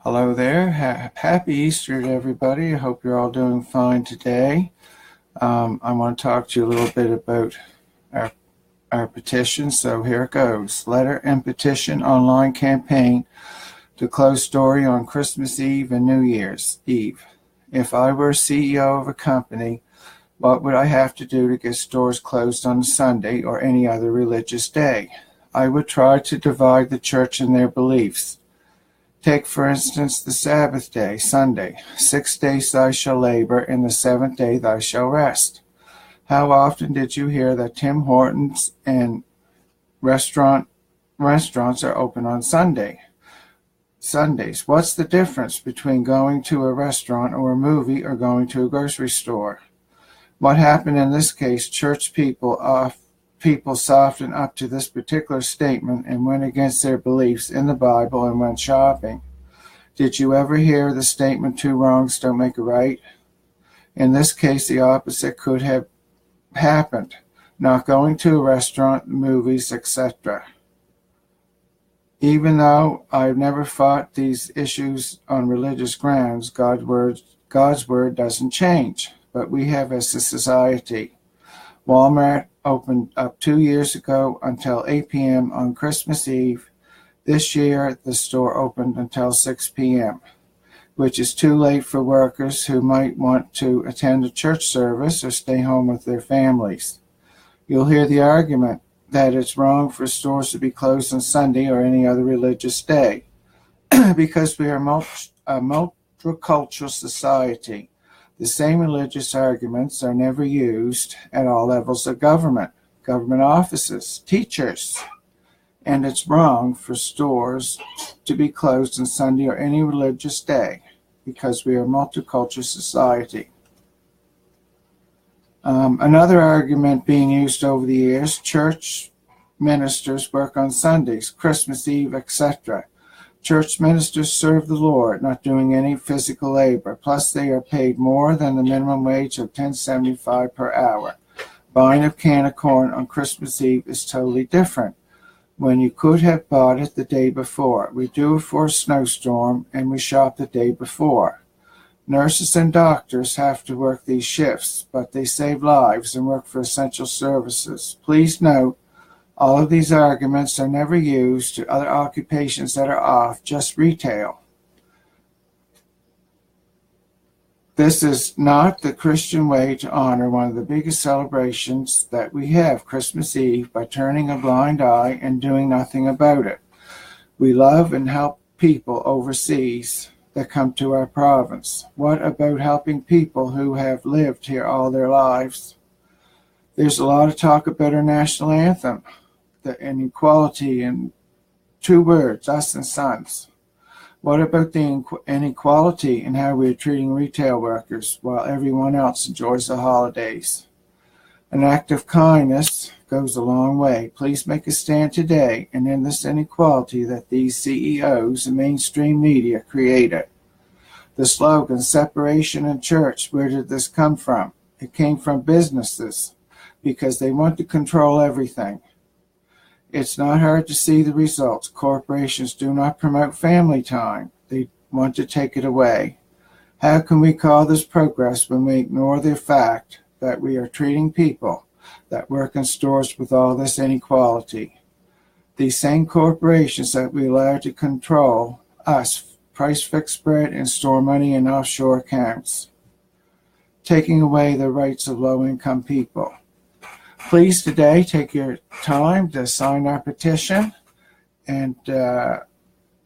Hello there. Happy Easter to everybody. I hope you're all doing fine today. I want to talk to you a little bit about our, our petition. So here it goes. Letter and petition online campaign to close story on Christmas Eve and New Year's Eve. If I were CEO of a company, what would I have to do to get stores closed on a Sunday or any other religious day? I would try to divide the church in their beliefs. Take, for instance, the Sabbath day, Sunday. 6 days thou shalt labor, and the seventh day thou shalt rest. How often did you hear that Tim Hortons and restaurants are open on Sundays? What's the difference between going to a restaurant or a movie or going to a grocery store? What happened in this case, church people softened up to this particular statement and went against their beliefs in the Bible and went shopping. Did you ever hear the statement, two wrongs don't make a right? In this case, the opposite could have happened, not going to a restaurant, movies, etc. Even though I've never fought these issues on religious grounds, God's word doesn't change, but we have as a society. Walmart opened up 2 years ago until 8 p.m. on Christmas Eve. This year, the store opened until 6 p.m., which is too late for workers who might want to attend a church service or stay home with their families. You'll hear the argument that it's wrong for stores to be closed on Sunday or any other religious day because we are a multicultural society. The same religious arguments are never used at all levels of government offices, teachers, and it's wrong for stores to be closed on Sunday or any religious day because we are a multicultural society. Another argument being used over the years, church ministers work on Sundays, Christmas Eve, etc. Church ministers serve the Lord, not doing any physical labor. Plus, they are paid more than the minimum wage of $10.75 per hour. Buying a can of corn on Christmas Eve is totally different when you could have bought it the day before. We do it for a snowstorm, and we shop the day before. Nurses and doctors have to work these shifts, but they save lives and work for essential services. Please note, all of these arguments are never used to other occupations that are off, just retail. This is not the Christian way to honor one of the biggest celebrations that we have, Christmas Eve, by turning a blind eye and doing nothing about it. We love and help people overseas that come to our province. What about helping people who have lived here all their lives? There's a lot of talk about our national anthem. The inequality in 2 words, us and sons. What about the inequality in how we're treating retail workers while everyone else enjoys the holidays? An act of kindness goes a long way. Please make a stand today and end this inequality that these CEOs and mainstream media created. The slogan, separation in church, where did this come from? It came from businesses because they want to control everything. It's not hard to see the results. Corporations do not promote family time. They want to take it away. How can we call this progress when we ignore the fact that we are treating people that work in stores with all this inequality? These same corporations that we allow to control us, price fix spread and store money in offshore accounts, taking away the rights of low-income people. Please today take your time to sign our petition and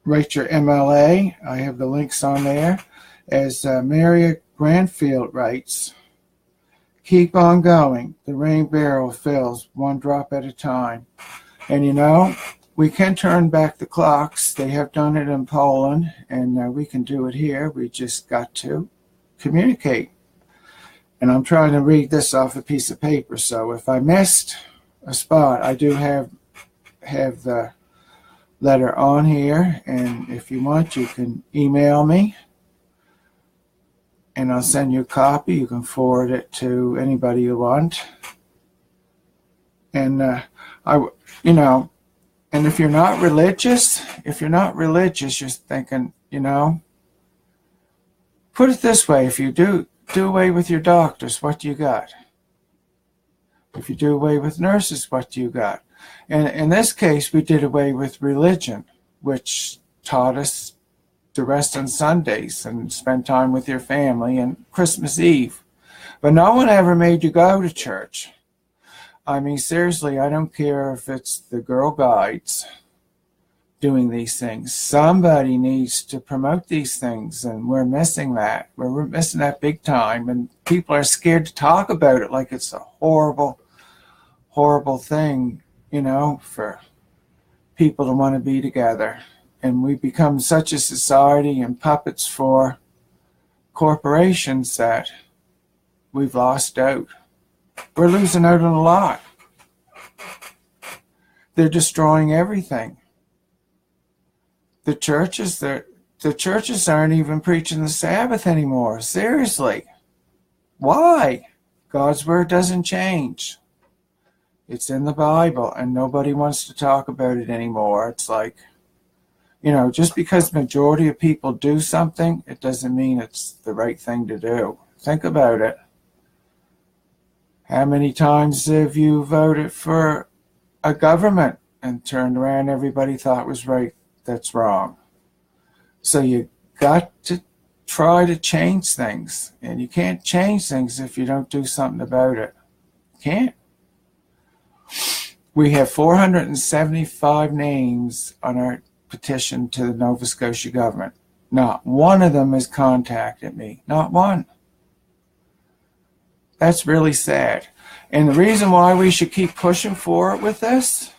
write your MLA. I have the links on there. As Maria Granfield writes, keep on going. The rain barrel fills one drop at a time. And you know, we can turn back the clocks. They have done it in Poland, and we can do it here. We just got to communicate. And I'm trying to read this off a piece of paper, so if I missed a spot, I do have the letter on here, and if you want, you can email me, and I'll send you a copy. You can forward it to anybody you want. And And if you're not religious, you're thinking, put it this way, if you do away with your doctors, what do you got? If you do away with nurses, what do you got? And in this case, we did away with religion, which taught us to rest on Sundays and spend time with your family and Christmas Eve. But no one ever made you go to church. I mean, seriously, I don't care if it's the Girl Guides doing these things. Somebody needs to promote these things, and we're missing that. We're missing that big time, and people are scared to talk about it like it's a horrible, horrible thing, for people to want to be together. And we become such a society and puppets for corporations that we've lost out. We're losing out on a lot. They're destroying everything. The churches aren't even preaching the Sabbath anymore. Seriously. Why? God's word doesn't change. It's in the Bible, and nobody wants to talk about it anymore. It's like, just because the majority of people do something, it doesn't mean it's the right thing to do. Think about it. How many times have you voted for a government and turned around everybody thought was right? That's wrong. So you got to try to change things. And you can't change things if you don't do something about it. You can't. We have 475 names on our petition to the Nova Scotia government. Not one of them has contacted me. Not one. That's really sad. And the reason why we should keep pushing for it with this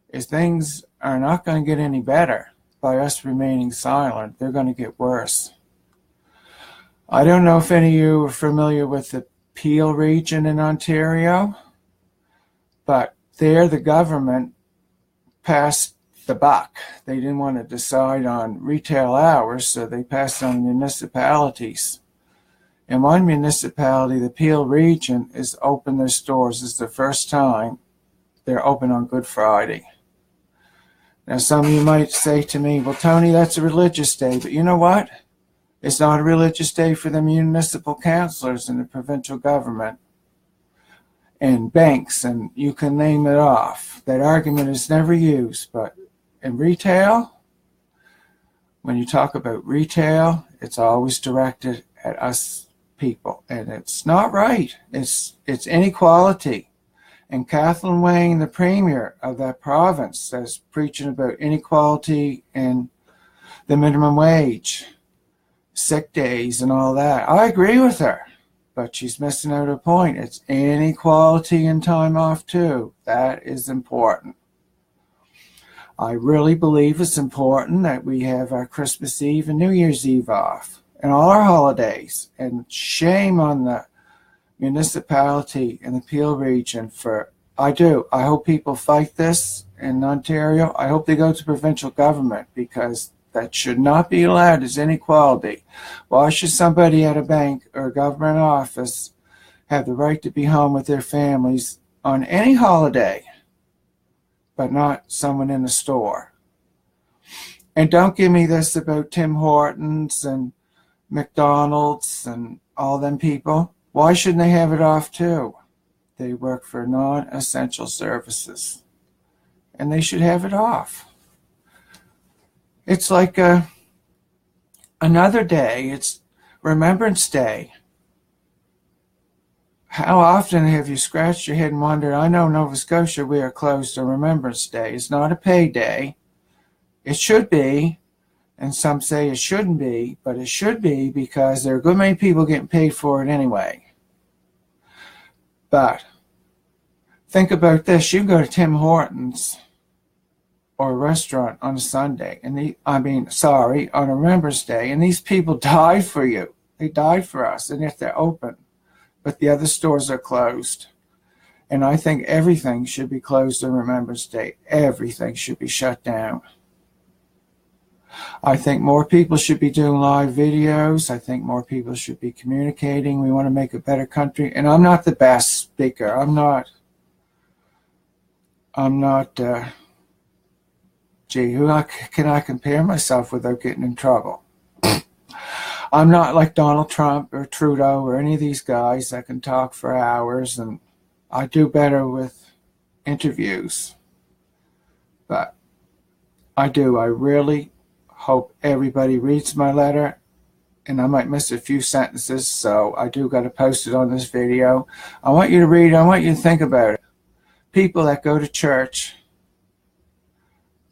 is things are not going to get any better by us remaining silent. They're going to get worse. I don't know if any of you are familiar with the Peel region in Ontario, but there the government passed the buck. They didn't want to decide on retail hours, so they passed on municipalities. In one municipality, the Peel region is open their stores. It's the first time they're open on Good Friday. Now, some of you might say to me, well, Tony, that's a religious day. But you know what? It's not a religious day for the municipal councillors and the provincial government and banks, and you can name it off. That argument is never used. But in retail, when you talk about retail, it's always directed at us people, and it's not right. It's inequality. And Kathleen Wayne, the premier of that province, is preaching about inequality and the minimum wage, sick days, and all that. I agree with her, but she's missing out a point. It's inequality and time off too. That is important. I really believe it's important that we have our Christmas Eve and New Year's Eve off, and all our holidays. And shame on the municipality in the Peel region for, I hope people fight this in Ontario. I hope they go to provincial government, because that should not be allowed as inequality. Why should somebody at a bank or a government office have the right to be home with their families on any holiday, but not someone in a store? And don't give me this about Tim Hortons and McDonald's and all them people. Why shouldn't they have it off too? They work for non-essential services, and they should have it off. It's like another day. It's Remembrance Day. How often have you scratched your head and wondered, I know Nova Scotia, we are closed on Remembrance Day. It's not a pay day. It should be. And some say it shouldn't be, but it should be, because there are a good many people getting paid for it anyway. But think about this. You go to Tim Hortons or a restaurant on a Sunday, and on a Remembrance Day, and these people died for you. They died for us, and yet they're open. But the other stores are closed. And I think everything should be closed on Remembrance Day. Everything should be shut down. I think more people should be doing live videos. I think more people should be communicating. We want to make a better country. And I'm not the best speaker. I'm not, who can I compare myself without getting in trouble? I'm not like Donald Trump or Trudeau or any of these guys that can talk for hours, and I do better with interviews. But I really hope everybody reads my letter, and I might miss a few sentences, so I do got to post it on this video. I want you to read it. I want you to think about it. People that go to church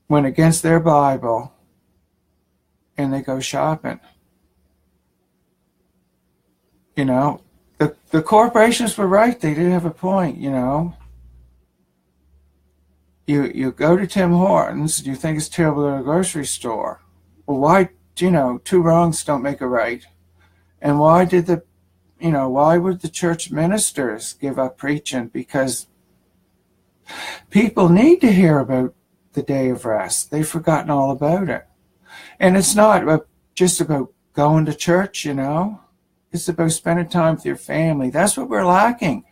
went against their Bible, and they go shopping. You know, the corporations were right. They did have a point, you know. You go to Tim Hortons, and you think it's terrible at a grocery store. Well, why, you know, two wrongs don't make a right. And why would the church ministers give up preaching? Because people need to hear about the day of rest. They've forgotten all about it. And it's not just about going to church, you know. It's about spending time with your family. That's what we're lacking.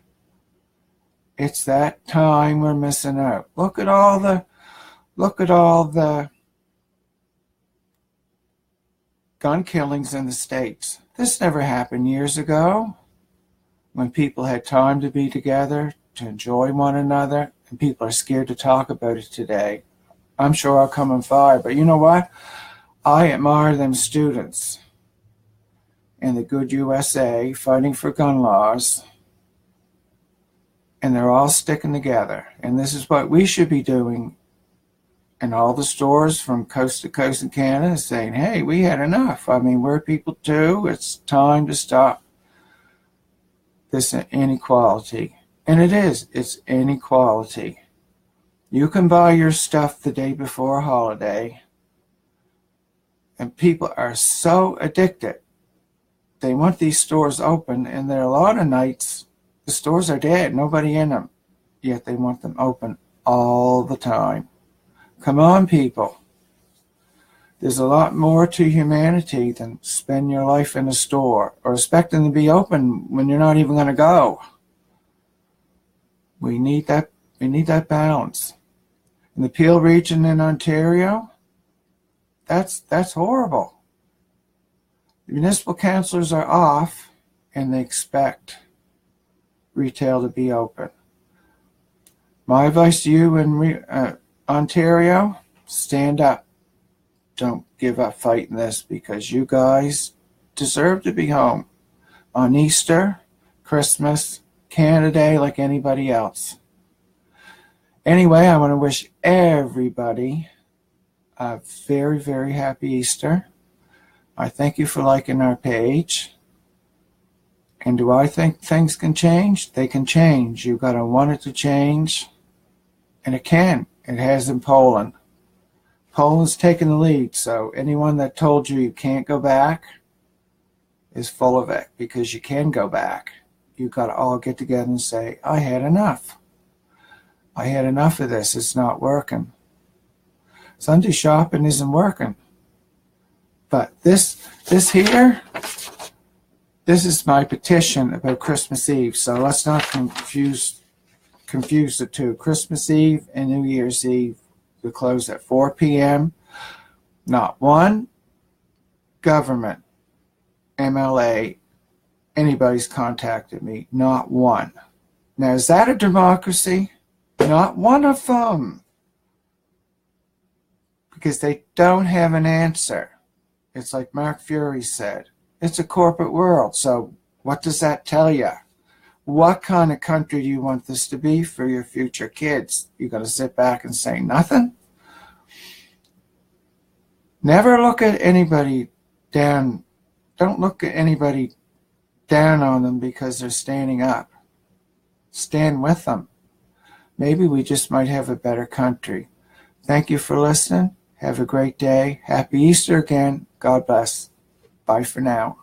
It's that time we're missing out. Look at all the gun killings in the States. This never happened years ago, when people had time to be together, to enjoy one another, and people are scared to talk about it today. I'm sure I'll come on fire, but you know what? I admire them students in the good USA fighting for gun laws, and they're all sticking together. And this is what we should be doing in all the stores from coast to coast in Canada, saying, hey, we had enough. I mean, we're people too. It's time to stop this inequality. And it's inequality. You can buy your stuff the day before a holiday, and people are so addicted. They want these stores open, and there are a lot of nights the stores are dead, nobody in them, yet they want them open all the time. Come on, people. There's a lot more to humanity than spend your life in a store or expect them to be open when you're not even going to go. We need that balance. In the Peel region in Ontario, that's horrible. The municipal councillors are off, and they expect retail to be open. My advice to you in Ontario, stand up. Don't give up fighting this, because you guys deserve to be home on Easter, Christmas, Canada Day, like anybody else. Anyway, I want to wish everybody a very, very happy Easter. I thank you for liking our page. And do I think things can change? They can change. You've got to want it to change. And it can. It has in Poland. Poland's taken the lead, so anyone that told you can't go back is full of it, because you can go back. You've got to all get together and say, I had enough. I had enough of this. It's not working. Sunday shopping isn't working. But this here, this is my petition about Christmas Eve. So let's not confuse the two. Christmas Eve and New Year's Eve, we close at 4 p.m. Not one government, MLA, anybody's contacted me. Not one. Now, is that a democracy? Not one of them. Because they don't have an answer. It's like Mark Fury said. It's a corporate world. So what does that tell you? What kind of country do you want this to be for your future kids? You got to sit back and say nothing? Never look at anybody down. Don't look at anybody down on them because they're standing up. Stand with them. Maybe we just might have a better country. Thank you for listening. Have a great day. Happy Easter again. God bless. Bye for now.